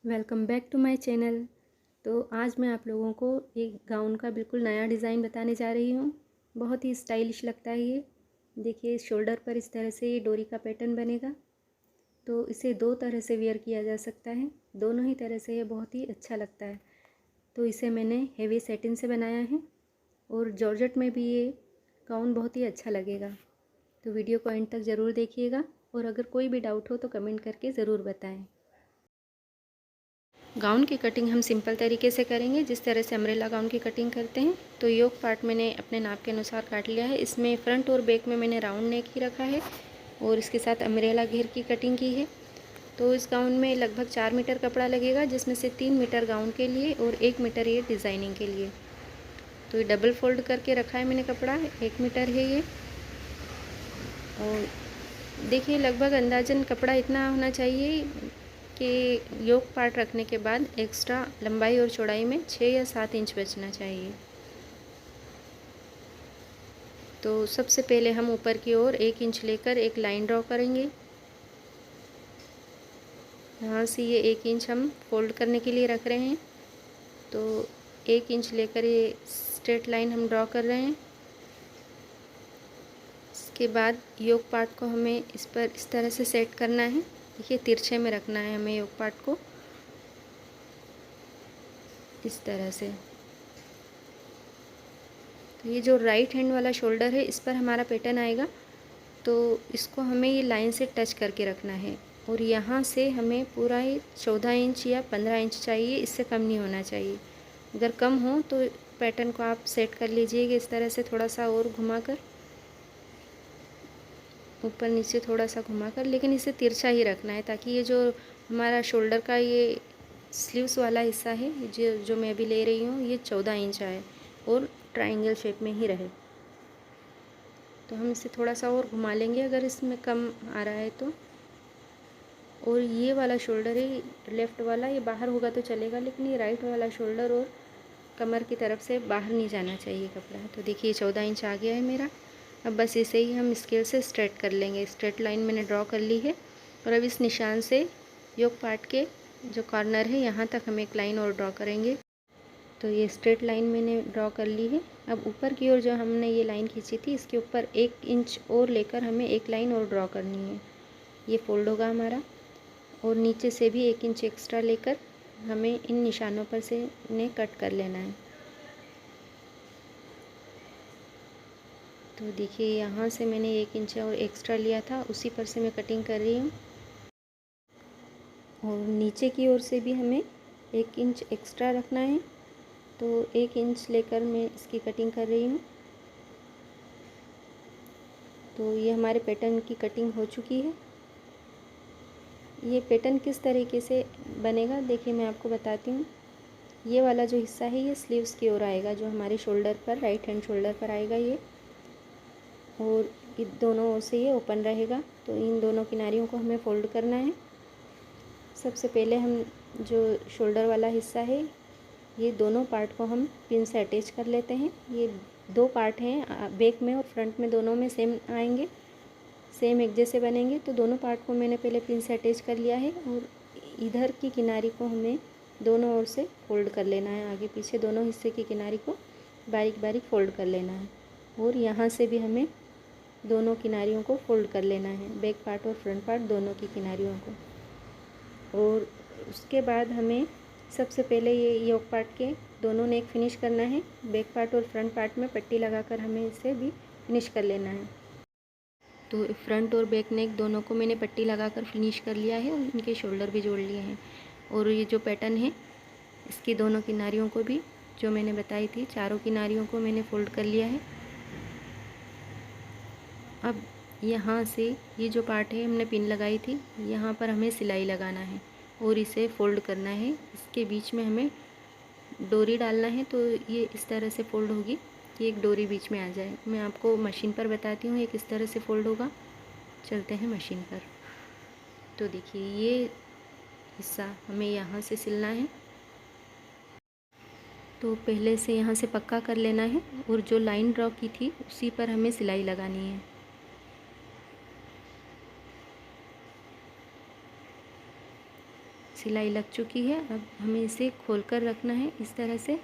Welcome back to my channel. तो आज मैं आप लोगों को एक गाउन का बिल्कुल नया डिज़ाइन बताने जा रही हूँ। बहुत ही स्टाइलिश लगता है ये। देखिए शोल्डर पर इस तरह से ये डोरी का पैटर्न बनेगा। तो इसे दो तरह से वेयर किया जा सकता है, दोनों ही तरह से ये बहुत ही अच्छा लगता है। तो इसे मैंने हेवी सैटिन से बनाया है और जॉर्जेट में भी ये गाउन बहुत ही अच्छा लगेगा। तो वीडियो को एंड तक ज़रूर देखिएगा और अगर कोई भी डाउट हो तो कमेंट करके ज़रूर बताएं। गाउन की कटिंग हम सिंपल तरीके से करेंगे, जिस तरह से अम्ब्रेला गाउन की कटिंग करते हैं। तो योक पार्ट मैंने अपने नाप के अनुसार काट लिया है। इसमें फ्रंट और बैक में मैंने राउंड नेक ही रखा है और इसके साथ अम्ब्रेला घेर की कटिंग की है। तो इस गाउन में लगभग 4 मीटर कपड़ा लगेगा, जिसमें से 3 मीटर गाउन के लिए और 1 मीटर ये डिज़ाइनिंग के लिए। तो ये डबल फोल्ड करके रखा है मैंने कपड़ा, 1 मीटर है ये। और देखिए लगभग अंदाजन कपड़ा इतना होना चाहिए कि योक पार्ट रखने के बाद एक्स्ट्रा लंबाई और चौड़ाई में 6 या 7 इंच बचना चाहिए। तो सबसे पहले हम ऊपर की ओर 1 इंच लेकर एक लाइन ड्रॉ करेंगे। यहाँ से ये 1 इंच हम फोल्ड करने के लिए रख रहे हैं। तो 1 इंच लेकर ये स्ट्रेट लाइन हम ड्रॉ कर रहे हैं। इसके बाद योक पार्ट को हमें इस पर इस तरह से सेट करना है। देखिए तिरछे में रखना है हमें योक पार्ट को, इस तरह से। तो ये जो राइट हैंड वाला शोल्डर है इस पर हमारा पैटर्न आएगा, तो इसको हमें ये लाइन से टच करके रखना है। और यहाँ से हमें पूरा ही 14 इंच या 15 इंच चाहिए, इससे कम नहीं होना चाहिए। अगर कम हो तो पैटर्न को आप सेट कर लीजिएगा इस तरह से, थोड़ा सा और घुमाकर, ऊपर नीचे थोड़ा सा घुमाकर, लेकिन इसे तिरछा ही रखना है ताकि ये जो हमारा शोल्डर का ये स्लीव्स वाला हिस्सा है जो मैं अभी ले रही हूँ, ये 14 इंच आए और ट्रायंगल शेप में ही रहे। तो हम इसे थोड़ा सा और घुमा लेंगे अगर इसमें कम आ रहा है तो। और ये वाला शोल्डर है लेफ़्ट वाला, ये बाहर होगा तो चलेगा, लेकिन ये राइट वाला शोल्डर और कमर की तरफ से बाहर नहीं जाना चाहिए कपड़ा। तो देखिए 14 इंच आ गया है मेरा। अब बस इसे ही हम स्केल से स्ट्रेट कर लेंगे। स्ट्रेट लाइन मैंने ड्रॉ कर ली है और अब इस निशान से योक पार्ट के जो कॉर्नर है यहाँ तक हम एक लाइन और ड्रॉ करेंगे। तो ये स्ट्रेट लाइन मैंने ड्रॉ कर ली है। अब ऊपर की ओर जो हमने ये लाइन खींची थी इसके ऊपर 1 इंच और लेकर हमें एक लाइन और ड्रॉ करनी है। ये फोल्ड होगा हमारा, और नीचे से भी 1 इंच एक्स्ट्रा लेकर हमें इन निशानों पर से इन्हें कट कर लेना है। तो देखिए यहाँ से मैंने 1 इंच और एक्स्ट्रा लिया था, उसी पर से मैं कटिंग कर रही हूँ। और नीचे की ओर से भी हमें 1 इंच एक्स्ट्रा रखना है, तो 1 इंच लेकर मैं इसकी कटिंग कर रही हूँ। तो ये हमारे पैटर्न की कटिंग हो चुकी है। ये पैटर्न किस तरीके से बनेगा देखिए मैं आपको बताती हूँ। ये वाला जो हिस्सा है ये स्लीव्स की ओर आएगा, जो हमारे शोल्डर पर, राइट हैंड शोल्डर पर आएगा ये, और इन दोनों ओर से ये ओपन रहेगा। तो इन दोनों किनारियों को हमें फोल्ड करना है। सबसे पहले हम जो शोल्डर वाला हिस्सा है ये दोनों पार्ट को हम पिन से अटैच कर लेते हैं। ये 2 पार्ट हैं, बैक में और फ्रंट में, दोनों में सेम आएंगे, सेम एक जैसे बनेंगे। तो दोनों पार्ट को मैंने पहले पिन से अटैच कर लिया है और इधर की किनारी को हमें दोनों ओर से फोल्ड कर लेना है। आगे पीछे दोनों हिस्से की किनारी को बारीक बारीक फोल्ड कर लेना है। और यहाँ से भी हमें दोनों किनारियों को फोल्ड कर लेना है, बैक पार्ट और फ्रंट पार्ट दोनों की किनारियों को। और उसके बाद हमें सबसे पहले ये योक पार्ट के दोनों नेक फिनिश करना है। बैक पार्ट और फ्रंट पार्ट में पट्टी लगाकर हमें इसे भी फिनिश कर लेना है। तो फ्रंट और बैक नेक दोनों को मैंने पट्टी लगाकर फिनिश कर लिया है और इनके शोल्डर भी जोड़ लिए हैं। और ये जो पैटर्न है इसकी दोनों किनारियों को भी, जो मैंने बताई थी, चारों किनारियों को मैंने फोल्ड कर लिया है। अब यहाँ से ये जो पार्ट है हमने पिन लगाई थी, यहाँ पर हमें सिलाई लगाना है और इसे फोल्ड करना है। इसके बीच में हमें डोरी डालना है, तो ये इस तरह से फोल्ड होगी कि एक डोरी बीच में आ जाए। मैं आपको मशीन पर बताती हूँ ये किस तरह से फोल्ड होगा। चलते हैं मशीन पर। तो देखिए ये हिस्सा हमें यहाँ से सिलना है, तो पहले से यहाँ से पक्का कर लेना है और जो लाइन ड्रॉ की थी उसी पर हमें सिलाई लगानी है। सिलाई लग चुकी है। अब हमें इसे खोलकर रखना है इस तरह से,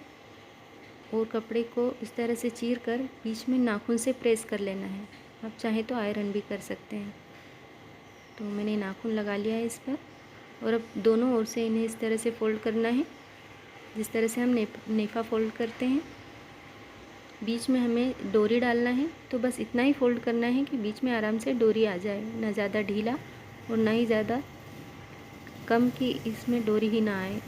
और कपड़े को इस तरह से चीर कर बीच में नाखून से प्रेस कर लेना है। आप चाहें तो आयरन भी कर सकते हैं। तो मैंने नाखून लगा लिया है इस पर, और अब दोनों ओर से इन्हें इस तरह से फ़ोल्ड करना है, जिस तरह से हम नेफ़ा फ़ोल्ड करते हैं। बीच में हमें डोरी डालना है, तो बस इतना ही फ़ोल्ड करना है कि बीच में आराम से डोरी आ जाए, ना ज़्यादा ढीला और ना ही ज़्यादा कम कि इसमें डोरी ही ना आए।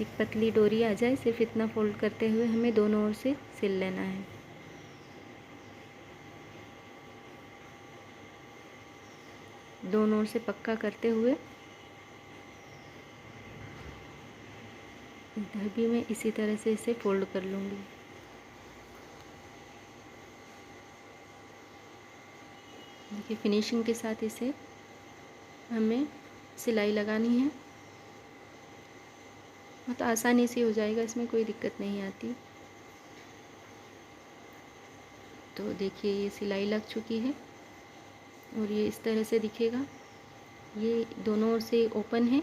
एक पतली डोरी आ जाए, सिर्फ इतना फ़ोल्ड करते हुए हमें दोनों ओर से सिल लेना है। दोनों ओर से पक्का करते हुए इधर भी मैं इसी तरह से इसे फ़ोल्ड कर लूँगी। देखिए फिनिशिंग के साथ इसे हमें सिलाई लगानी है, बहुत आसानी से हो जाएगा, इसमें कोई दिक्कत नहीं आती। तो देखिए ये सिलाई लग चुकी है और ये इस तरह से दिखेगा। ये दोनों ओर से ओपन है,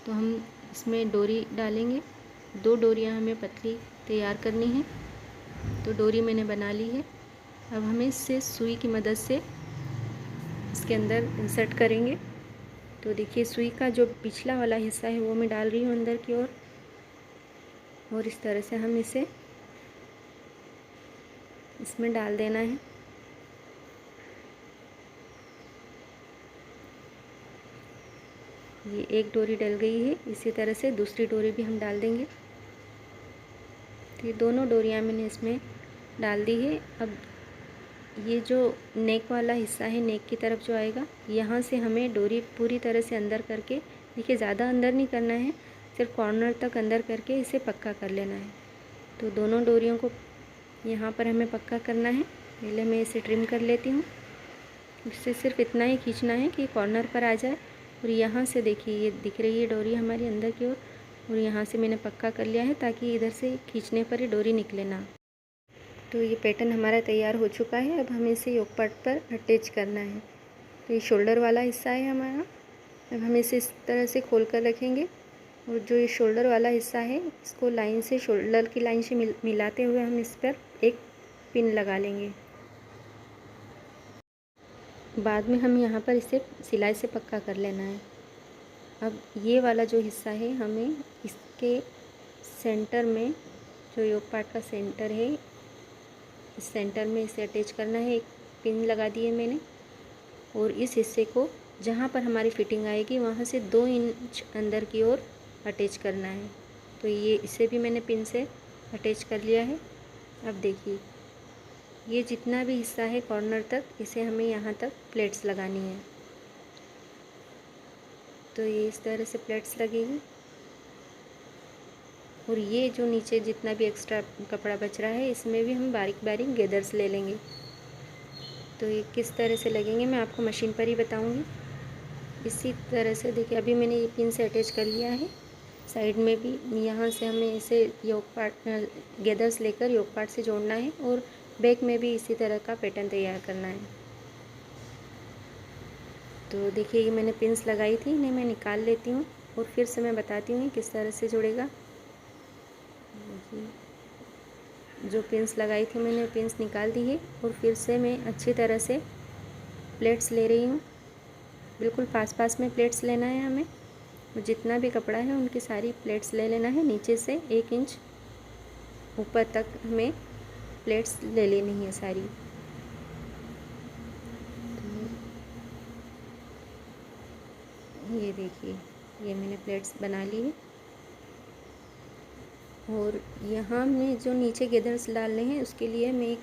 तो हम इसमें डोरी डालेंगे। 2 डोरियां हमें पतली तैयार करनी है। तो डोरी मैंने बना ली है। अब हमें इससे सुई की मदद से इसके अंदर इंसर्ट करेंगे। तो देखिए सुई का जो पिछला वाला हिस्सा है वो मैं डाल रही हूँ अंदर की ओर, और इस तरह से हम इसे इसमें डाल देना है। ये एक डोरी डल गई है, इसी तरह से दूसरी डोरी भी हम डाल देंगे। तो ये दोनों डोरियां मैंने इसमें डाल दी है। अब ये जो नेक वाला हिस्सा है, नेक की तरफ जो आएगा, यहाँ से हमें डोरी पूरी तरह से अंदर करके, देखिए ज़्यादा अंदर नहीं करना है, सिर्फ कॉर्नर तक अंदर करके इसे पक्का कर लेना है। तो दोनों डोरियों को यहाँ पर हमें पक्का करना है। पहले मैं इसे ट्रिम कर लेती हूँ। इससे सिर्फ इतना ही खींचना है कि कॉर्नर पर आ जाए, और यहाँ से देखिए ये दिख रही है डोरी हमारी अंदर की ओर, और यहाँ से मैंने पक्का कर लिया है ताकि इधर से खींचने पर ही डोरी निकले ना। तो ये पैटर्न हमारा तैयार हो चुका है। अब हमें इसे योक पार्ट पर अटैच करना है। तो ये शोल्डर वाला हिस्सा है हमारा। अब हम इसे इस तरह से खोल कर रखेंगे, और जो ये शोल्डर वाला हिस्सा है इसको लाइन से, शोल्डर की लाइन से मिलाते हुए हम इस पर एक पिन लगा लेंगे। बाद में हम यहाँ पर इसे सिलाई से पक्का कर लेना है। अब ये वाला जो हिस्सा है हमें इसके सेंटर में, जो योक पार्ट का सेंटर है, इस सेंटर में इसे अटैच करना है। एक पिन लगा दी है मैंने, और इस हिस्से को जहाँ पर हमारी फिटिंग आएगी वहाँ से 2 इंच अंदर की ओर अटैच करना है। तो ये इसे भी मैंने पिन से अटैच कर लिया है। अब देखिए ये जितना भी हिस्सा है कॉर्नर तक, इसे हमें यहाँ तक प्लेट्स लगानी है। तो ये इस तरह से प्लेट्स लगेगी, और ये जो नीचे जितना भी एक्स्ट्रा कपड़ा बच रहा है इसमें भी हम बारीक बारीक गेदर्स ले लेंगे। तो ये किस तरह से लगेंगे मैं आपको मशीन पर ही बताऊंगी। इसी तरह से देखिए अभी मैंने ये पिन से अटैच कर लिया है। साइड में भी यहाँ से हमें इसे योक पार्ट गेदर्स लेकर योक पार्ट से जोड़ना है, और बैक में भी इसी तरह का पैटर्न तैयार करना है। तो देखिए ये मैंने पिन्स लगाई थी, इन्हें मैं निकाल लेती हूँ और फिर से मैं बताती हूँ किस तरह से जुड़ेगा। जो पिन्स लगाई थी मैंने पिन्स निकाल दी है, और फिर से मैं अच्छी तरह से प्लेट्स ले रही हूँ। बिल्कुल पास पास में प्लेट्स लेना है हमें, जितना भी कपड़ा है उनकी सारी प्लेट्स ले लेना है। नीचे से 1 इंच ऊपर तक हमें प्लेट्स ले लेनी है सारी। ये देखिए ये मैंने प्लेट्स बना ली है, और यहाँ में जो नीचे गेदर्स डालने हैं उसके लिए मैं एक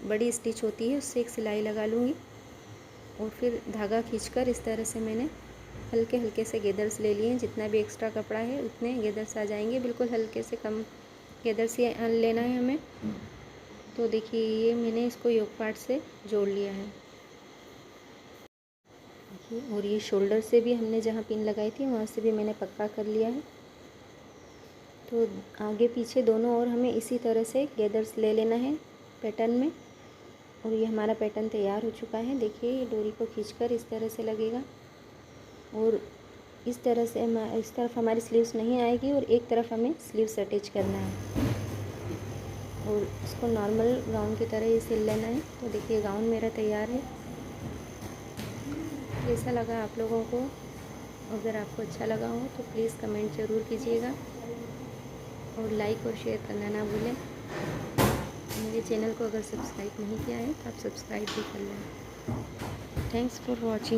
बड़ी स्टिच होती है उससे एक सिलाई लगा लूँगी, और फिर धागा खींचकर इस तरह से मैंने हल्के हल्के से गेदर्स ले लिए हैं। जितना भी एक्स्ट्रा कपड़ा है उतने गेदर्स आ जाएंगे, बिल्कुल हल्के से कम गेदर्स ही लेना है हमें। तो देखिए ये मैंने इसको योक पार्ट से जोड़ लिया है। और ये शोल्डर से भी हमने जहाँ पिन लगाई थी वहाँ से भी मैंने पक्का कर लिया है। तो आगे पीछे दोनों ओर हमें इसी तरह से गेदर्स ले लेना है पैटर्न में, और ये हमारा पैटर्न तैयार हो चुका है। देखिए ये डोरी को खींचकर इस तरह से लगेगा और इस तरह से इस तरफ हमारी स्लीव्स नहीं आएगी और एक तरफ हमें स्लीव्स अटैच करना है और इसको नॉर्मल गाउन की तरह ही सिल लेना है। तो देखिए गाउन मेरा तैयार है। कैसा लगा आप लोगों को? अगर आपको अच्छा लगा हो तो प्लीज़ कमेंट ज़रूर कीजिएगा और लाइक और शेयर करना ना भूलें। मेरे चैनल को अगर सब्सक्राइब नहीं किया है तो आप सब्सक्राइब भी कर लें। Thanks for watching.